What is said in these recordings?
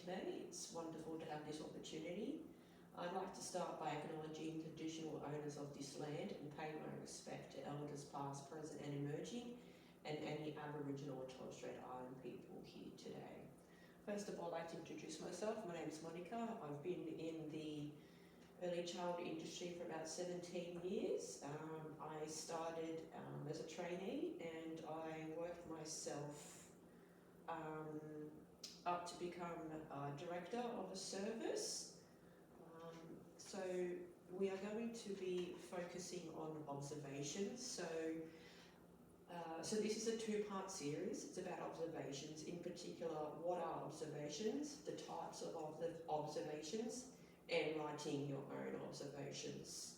today. It's wonderful to have this opportunity. I'd like to start by acknowledging the traditional owners of this land and pay my respect to elders past, present and emerging, and any Aboriginal or Torres Strait Islander people here today. First of all, I'd like to introduce myself. My name is Monica. I've been in the early childhood industry for about 17 years. I started as a trainee and I worked myself up to become a director of a service. So we are going to be focusing on observations. So this is a two-part series. It's about observations. In particular, what are observations, the types of observations, and writing your own observations.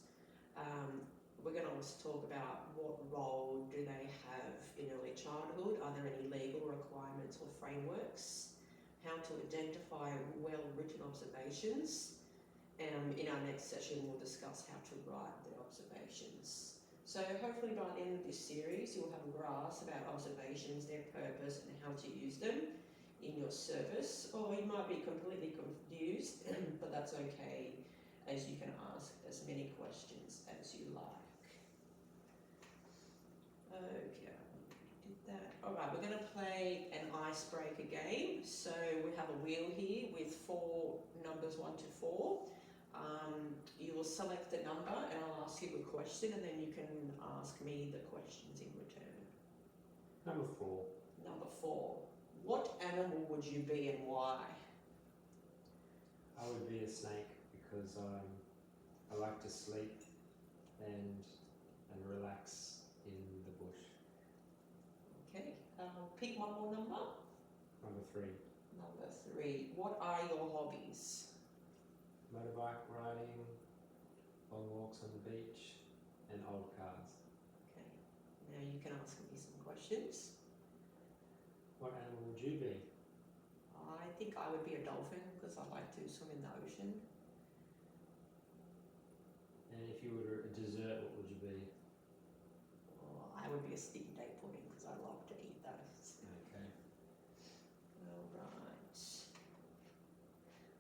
We're going to also talk about what role do they have in early childhood, are there any legal requirements or frameworks, how to identify well-written observations. In our next session we'll discuss how to write the observations. So hopefully by the end of this series you'll have a grasp about observations, their purpose and how to use them in your service, or you might be completely confused, but that's okay, as you can ask as many questions as you like. Okay, did that. Alright, we're going to play an icebreaker game. So we have a wheel here with 4 numbers, 1 to 4. You will select the number and I'll ask you a question and then you can ask me the questions in return. Number 4. Number 4. What animal would you be and why? I would be a snake because I like to sleep and relax in the bush. Okay, pick one more number. Number 3. Number 3. What are your hobbies? Motorbike riding, long walks on the beach, and old cars. Okay, now you can ask me some questions. What animal would you be? I think I would be a dolphin because I like to swim in the ocean. And if you were a dessert, what would you be? I would be a sticky date pudding because I love to eat those. Okay. Alright.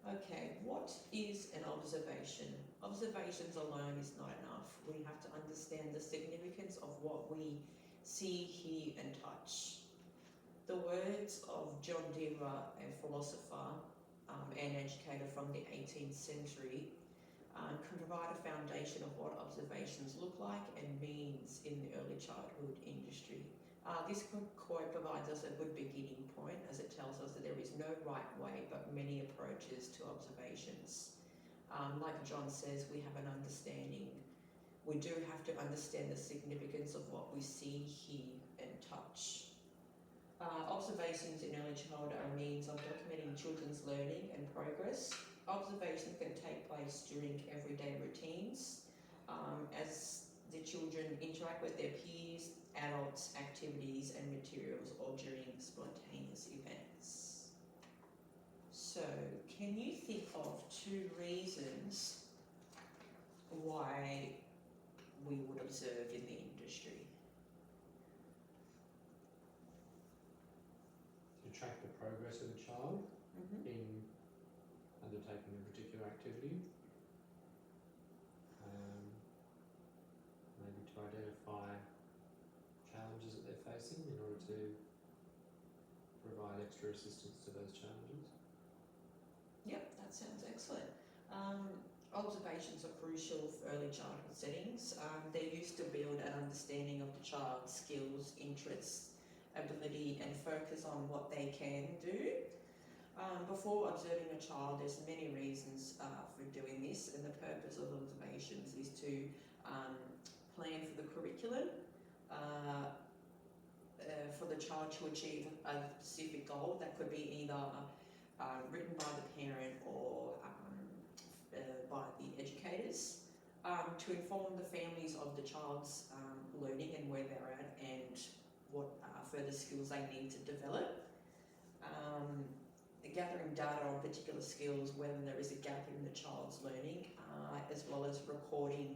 Okay, what is an observation? Observations alone is not enough. We have to understand the significance of what we see, hear and touch. The words of John Dewar, a philosopher and educator from the 18th century, can provide a foundation of what observations look like and means in the early childhood industry. This quote provides us a good beginning point as it tells us that there is no right way but many approaches to observations. Like John says, we have an understanding. We do have to understand the significance of what we see, hear and touch. Observations in early childhood are a means of documenting children's learning and progress. Observation can take place during everyday routines as the children interact with their peers, adults, activities and materials, or during spontaneous events. So, can you think of 2 reasons why we would observe in the industry? To track the progress of a child in undertaking a particular activity. Maybe to identify challenges that they're facing in order to provide extra assistance to those challenges. Yep, that sounds excellent. Observations are crucial for early childhood settings. They're used to build an understanding of the child's skills, interests, ability and focus on what they can do. Before observing a child, there's many reasons for doing this, and the purpose of observations is to plan for the curriculum, for the child to achieve a specific goal that could be either written by the parent or by the educators, to inform the families of the child's learning and where they're at and what further skills they need to develop. Gathering data on particular skills, whether there is a gap in the child's learning, as well as recording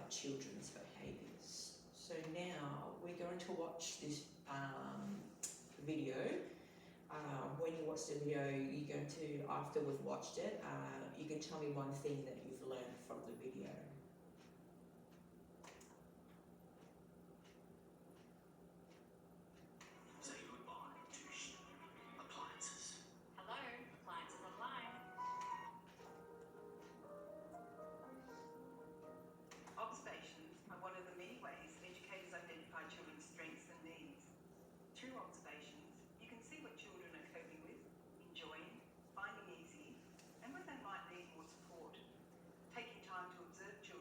children's behaviours. So now we're going to watch this video when you watch the video, you're going to, after we've watched it, you can tell me one thing that you've learned from the video. Say goodbye to appliances. Hello, Appliances Online. Observations are one of the many ways educators identify children's strengths and needs. Through observations, you can see what children are coping with, enjoying, finding easy, and when they might need more support. Taking time to observe children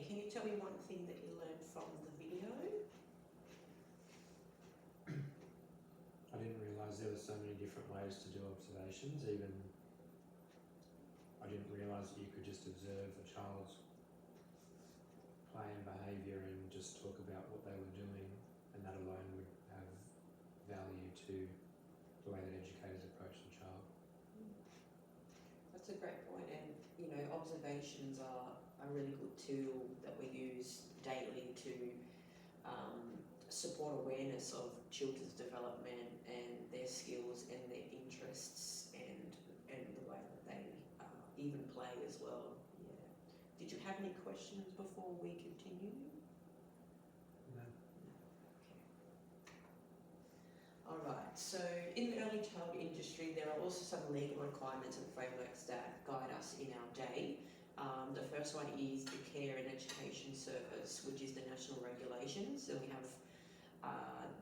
can you tell me one thing that you learned from the video? I didn't realise there were so many different ways to do observations. Even I didn't realise that you could just observe a child's play and behaviour and just talk about what they were doing, and that alone would have value to the way that educators approach the child. That's a great point, and you know, observations are a really good tool that we use daily to support awareness of children's development and their skills and their interests and the way that they even play as well. Yeah. Did you have any questions before we continue? No. All right, so in the early childhood industry, there are also some legal requirements and frameworks that guide us in our day. The first one is the Care and Education Service, which is the national regulations. So we have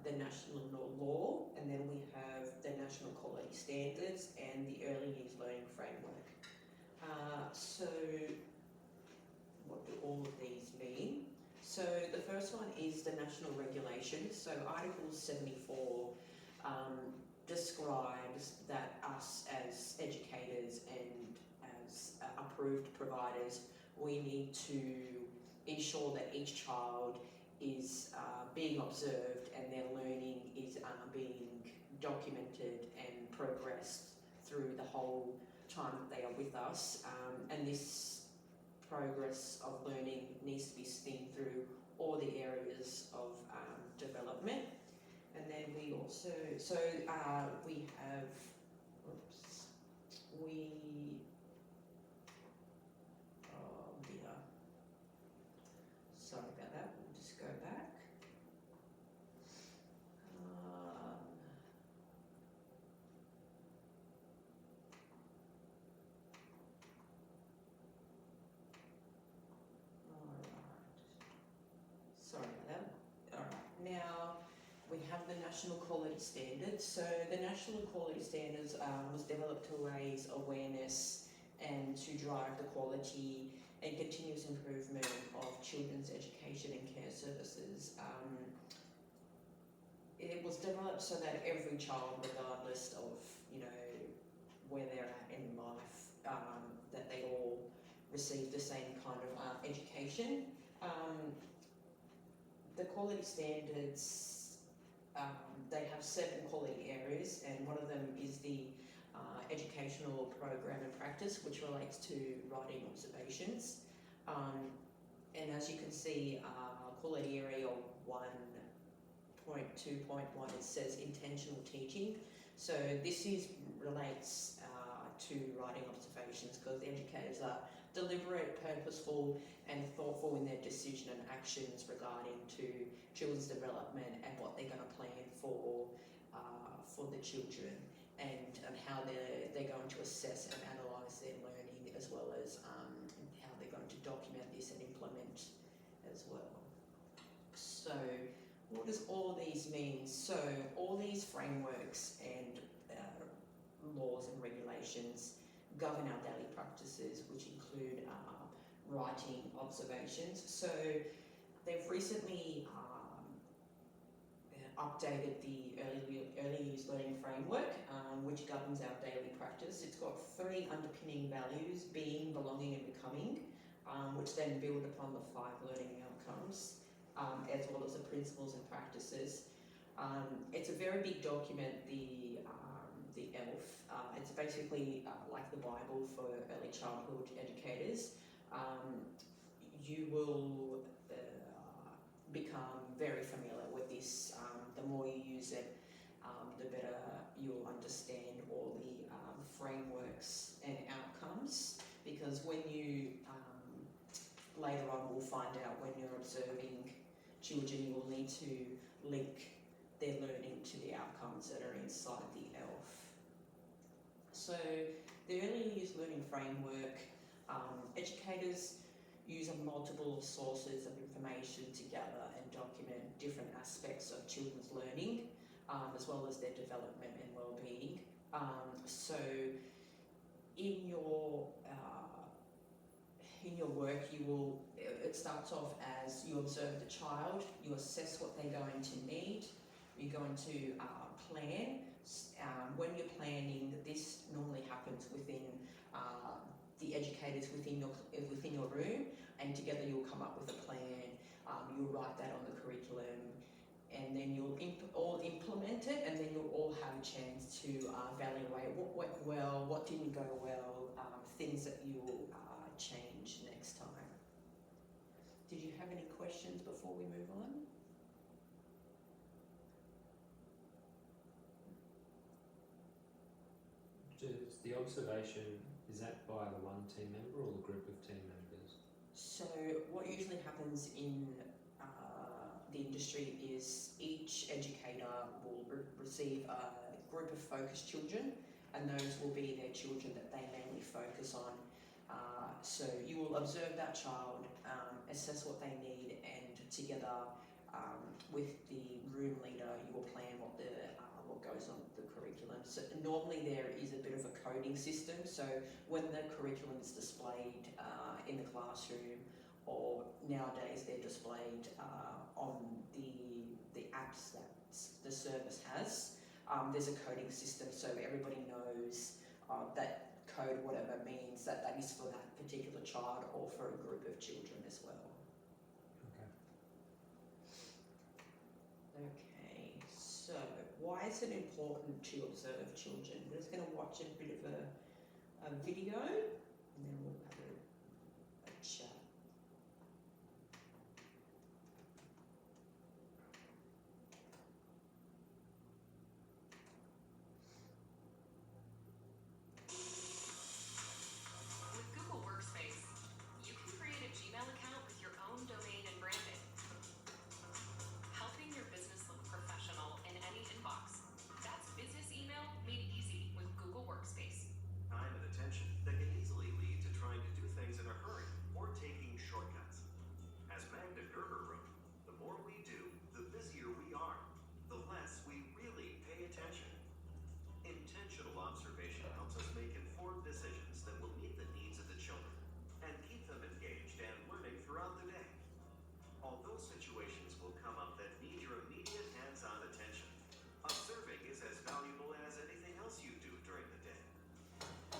the national law, and then we have the national quality standards and the early years learning framework. So what do all of these mean? So the first one is the national regulations. So Article 74 describes that us as educators and as approved providers, we need to ensure that each child is being observed and their learning is being documented and progressed through the whole time that they are with us. And this progress of learning needs to be seen through all the areas of development. And then we also, we have, sorry about that, we'll just go back. Sorry about that. All right, now we have the National Quality Standards. So the National Quality Standards was developed to raise awareness and to drive the quality and continuous improvement of children's education and care services. It was developed so that every child, regardless of where they're at in life, that they all receive the same kind of education. The quality standards, they have 7 quality areas, and one of them is the educational program and practice, which relates to writing observations. And as you can see, quality area 1.2.1, it says intentional teaching. So this relates to writing observations, because the educators are deliberate, purposeful and thoughtful in their decision and actions regarding to children's development and what they're going to plan for the children, and how they're going to assess and analyse their learning, as well as how they're going to document this and implement as well. So what does all these mean? So all these frameworks and laws and regulations govern our daily practices, which include writing observations. So they've recently updated the early years learning framework, which governs our daily practice. It's got 3 underpinning values: being, belonging and becoming, which then build upon the 5 learning outcomes, as well as the principles and practices. It's a very big document, the ELF. It's basically like the Bible for early childhood educators. You will become very familiar with this. The more you use it, the better you'll understand all the frameworks and outcomes, because when you later on we'll find out when you're observing children, you will need to link their learning to the outcomes that are inside the ELF. So the early years learning framework, educators use multiple sources of information to gather and document different aspects of children's learning, as well as their development and well-being. So in your in your work, it starts off as you observe the child, you assess what they're going to need, you're going to plan. When you're planning, this normally happens within the educators within your room, and together you'll come up with a plan. You'll write that on the curriculum, and then you'll all implement it, and then you'll all have a chance to evaluate what went well, what didn't go well, things that you'll change next time. Did you have any questions before we move on? Does the observation, is that by the one team member or the group of team members? So what usually happens in the industry is each educator will receive a group of focus children, and those will be their children that they mainly focus on. So you will observe that child, assess what they need, and together with the room leader, you will plan what goes on the curriculum. So normally there is a bit of a coding system. So when the curriculum is displayed in the classroom, or nowadays they're displayed on the apps that the service has, there's a coding system, so everybody knows that code, whatever means, that is for that particular child or for a group of children as well. Okay. Okay, so why is it important to observe children? We're just going to watch a bit of a video, and then we'll have a chat. With Google Workspace, you can create a Gmail account with your own domain and branding, helping your business look professional in any inbox. That's business email made easy with Google Workspace. Time and attention that can easily lead to trying to do things in a hurry or taking shortcuts. As Magna Gerber wrote, the more we do, the busier we are, the less we really pay attention. Intentional observation helps us make informed decisions that will meet the needs of the children and keep them engaged and learning throughout the day. Although situations will come up that need your immediate hands-on attention, observing is as valuable as anything else you do during the day.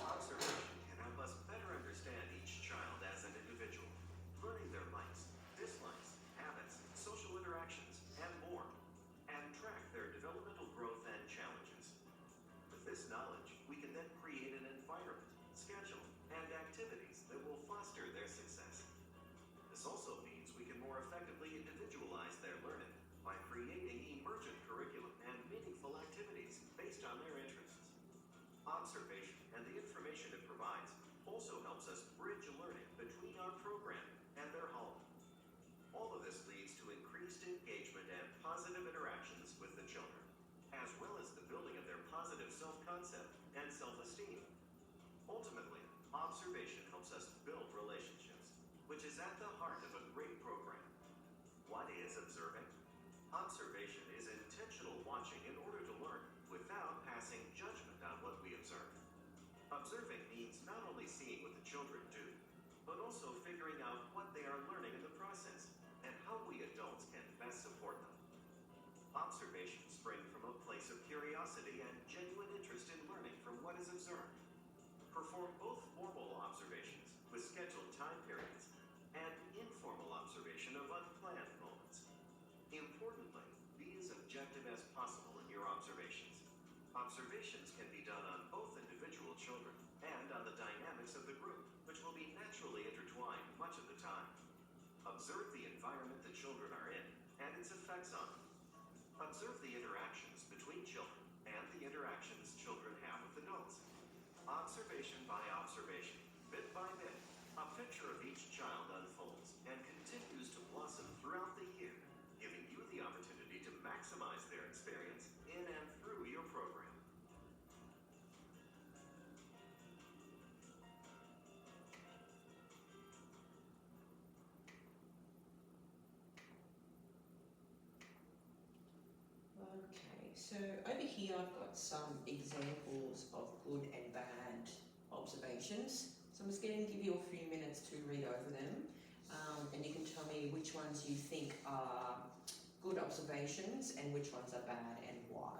Observation can help us better understand each child as an individual, learning their likes, dislikes, habits, social interactions, and more, and track their developmental growth and challenges. With this knowledge, we can then create an environment, schedule, and activities that will foster their success. This also means we can more effectively individualize their learning by creating emergent curriculum and meaningful activities based on their interests. Observation and the information it provides also helps us bridge learning between our program and their home. All of this leads to increased engagement and positive interactions with the children, as well as the building of their positive self-concept and self-esteem. Ultimately, observation helps us build relationships, which is at the heart of a great program. What is observing? Observation is intentional watching in order to learn without passing judgment on what we observe. Observing means not only seeing what the children do, but also figuring out what they are learning in the process and how we adults can best support them. Observations spring from a place of curiosity and genuine interest in learning from what is observed. Perform both formal observations with scheduled time periods and informal observation of unplanned moments. Importantly, be as objective as possible in your observations. Observations can be done on both individual children and on the dynamics of the group, which will be naturally intertwined much of the time. Observe the environment the children are in and its effects on them. Observe the interactions between children and the interactions children have with adults. Observation by observation, bit by bit, a picture of each child unfolds and continues to blossom throughout the year, giving you the opportunity to maximize their experience in and through your program. Okay, so over here I've got some examples of good and bad observations. So I'm just going to give you a few minutes to read over them, and you can tell me which ones you think are good observations and which ones are bad and why.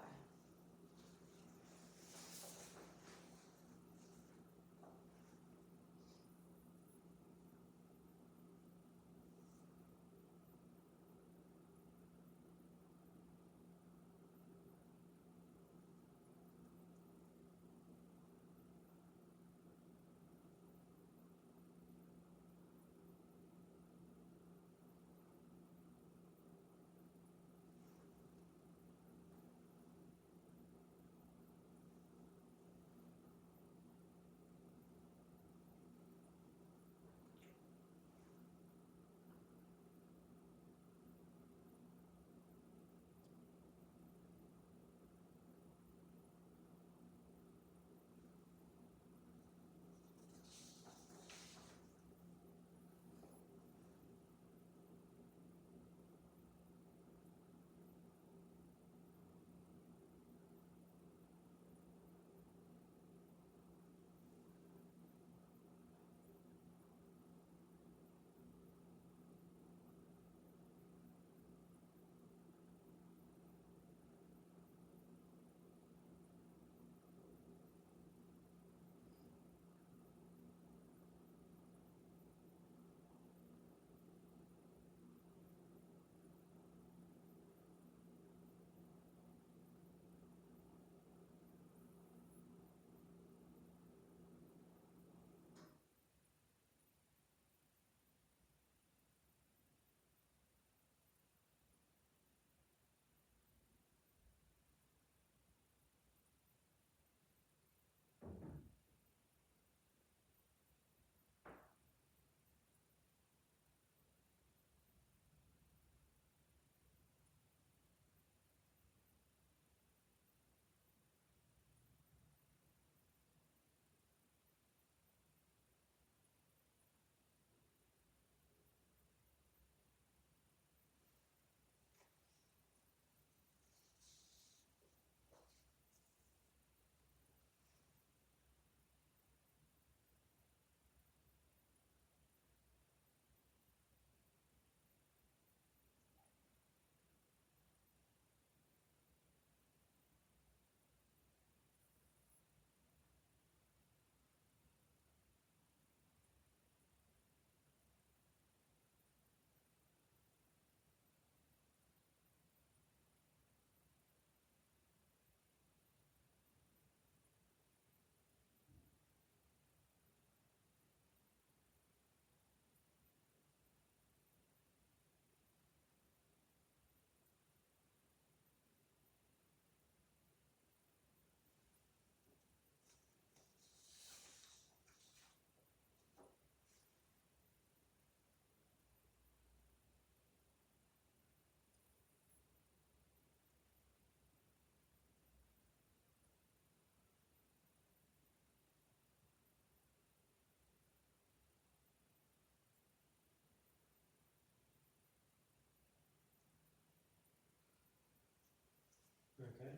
Okay.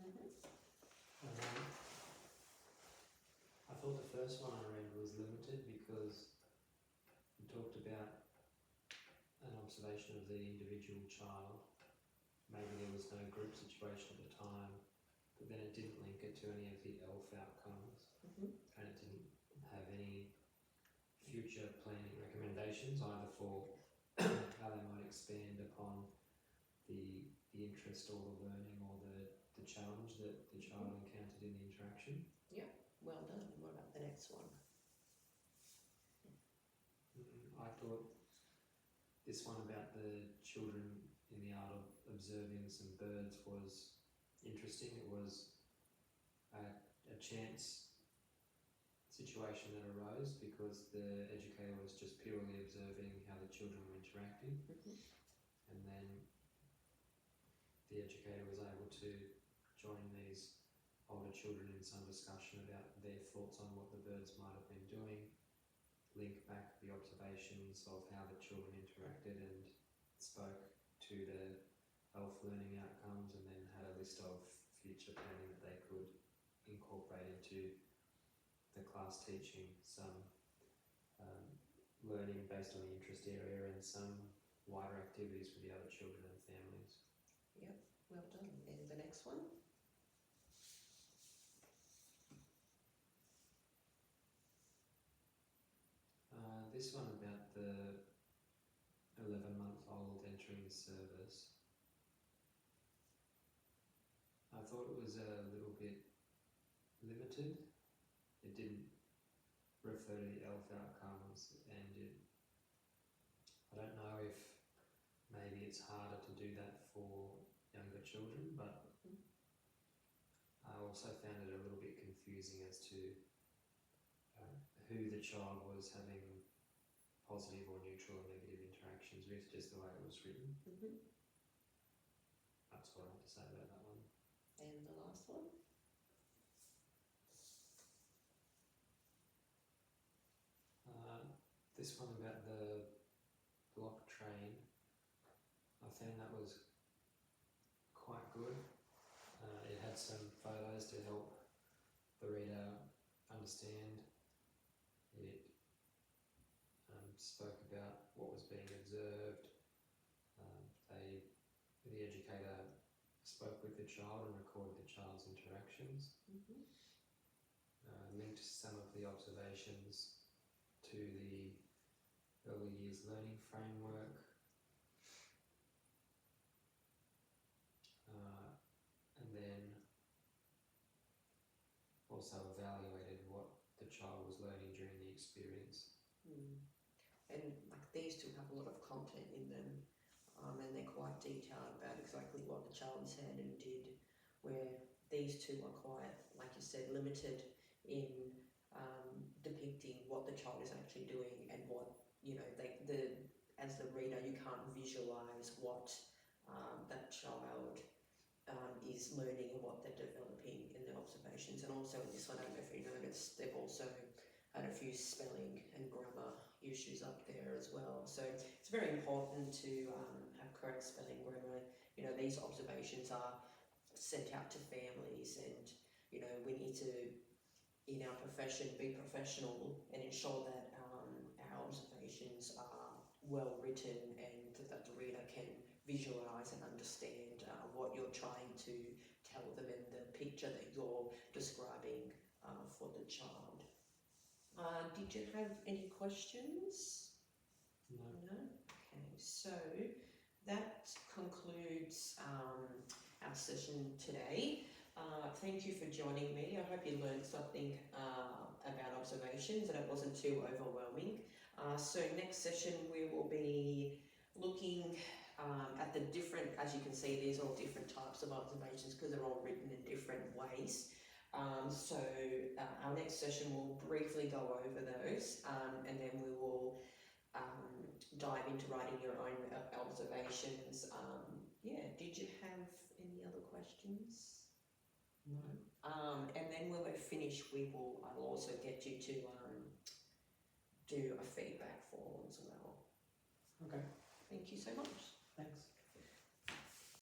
Mm-hmm. I thought the first one I read was limited because it talked about an observation of the individual child. Maybe there was no group situation at the time, but then it didn't link it to any of the ELF outcomes, Mm-hmm. and it didn't have any future planning recommendations either for how they might expand upon the interest or the learning or the challenge that the child encountered in the interaction. Well done. What about the next one? I thought this one about the children in the art of observing some birds was interesting. It was a chance situation that arose because the educator was just purely observing how the children were interacting, Mm-hmm. and then the educator was able to join these older children in some discussion about their thoughts on what the birds might have been doing, link back the observations of how the children interacted and spoke to the ELF learning outcomes, and then had a list of future planning that they could incorporate into the class teaching some learning based on the interest area and some wider activities for the other children and families. Well done. And the next one? This one about the 11-month-old entering the service. I thought it was a little bit limited. It didn't refer to the ELF outcomes, and I don't know if maybe it's harder to do that for younger children, but I also found it a little bit confusing as to who the child was having positive or neutral or negative interactions with, just the way it was written. That's what I have to say about that one. And the last one? This one about the block train, I found that was quite good. It had some photos to help the reader understand. It spoke about what was being observed. The educator spoke with the child and recorded the child's interactions. Linked some of the observations to the early years learning framework. And then also evaluated what the child was learning during the experience. And like these two have a lot of content in them, and they're quite detailed about exactly what the child said and did, where these two are quite, like you said, limited in depicting what the child is actually doing and what, as the reader, you can't visualise what that child is learning and what they're developing in their observations. And also in this one, I don't know if you noticed, they've also had a few spelling and grammar issues up there as well. So it's very important to have correct spelling, grammar. These observations are sent out to families, and we need to, in our profession, be professional and ensure that our observations are well written and that the reader can visualise and understand what you're trying to tell them in the picture that you're describing for the child. Did you have any questions? No. No? Okay, so that concludes our session today. Thank you for joining me. I hope you learned something about observations and it wasn't too overwhelming. So next session we will be looking at the different, as you can see, these are all different types of observations because they're all written in different ways. So our next session will briefly go over those, and then we will dive into writing your own observations. Did you have any other questions? No. And then when we're finished, I'll also get you to do a feedback form as well. Okay. Thank you so much.